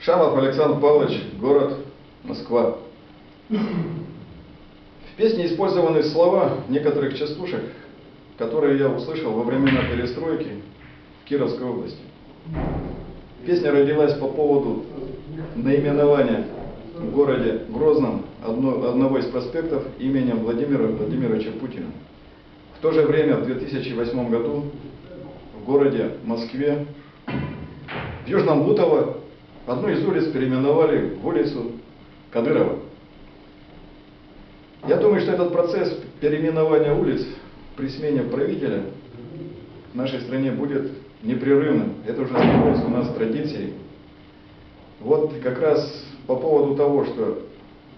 Шамов Александр Павлович, город Москва. В песне использованы слова некоторых частушек, которые я услышал во времена перестройки в Кировской области. Песня родилась по поводу наименования в городе Грозном одного из проспектов именем Владимира Владимировича Путина. В то же время, в 2008 году, в городе Москве, в Южном Бутово, одну из улиц переименовали в улицу Кадырова. Я думаю, что этот процесс переименования улиц при смене правителя в нашей стране будет непрерывным. Это уже становится у нас традицией. Вот как раз по поводу того, что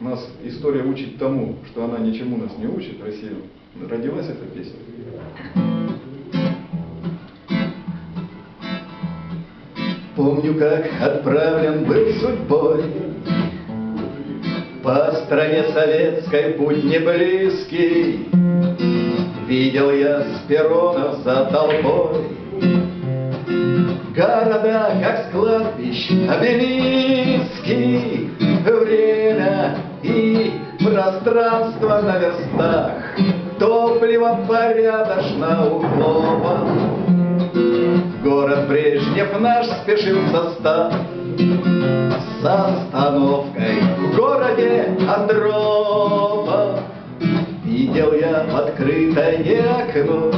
нас история учит тому, что она ничему нас не учит, Россию, родилась эта песня. Помню, как отправлен был судьбой по стране советской путь не близкий. Видел я с перронов за толпой города, как с кладбищ обелиски. Время и пространство на верстах, топливо порядочно углоба. Город Брежнев наш спешил в состав с остановкой в городе Андропов. Видел я в открытое окно,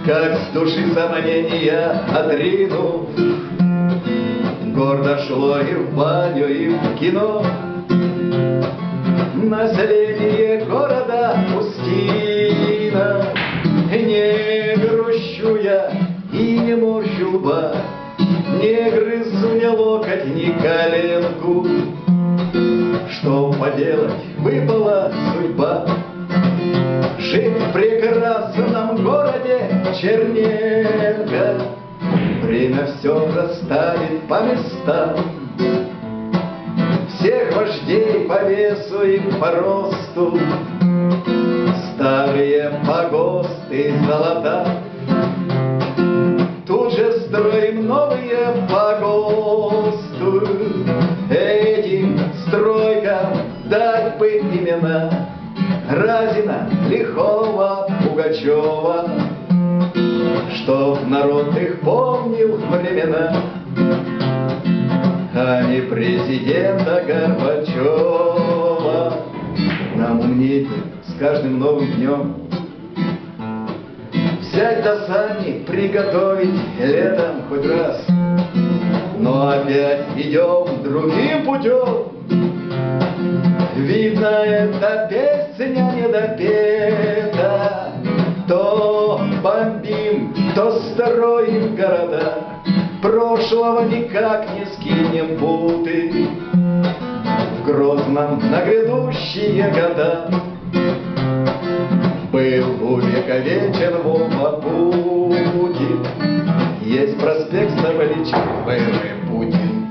как с души сомнения отринув, гордо шло и в баню, и в кино. Население города Устина, не грущу я и не морщу лба, не грызу ни локоть, ни коленку. Что поделать, выпала судьба жить в прекрасном городе Черненко. Время все расставит по местам, всех вождей по весу и по росту, старые погосты золота. Тут же строим новые по ГОСТу, этим стройкам дать бы имена Разина, Лихова, Пугачева, чтоб народ их помнил времена, а не президента Горбачева. Нам умнеть с каждым новым днем, взять да сами приготовить летом хоть раз, но опять идем другим путем. Видно, эта песня не допета, то бомбим, то строим города, прошлого никак не скинем путы в Грозном на грядущие года. Был увековечен Вова Путин, есть проспект с табличкой ВВ Путин.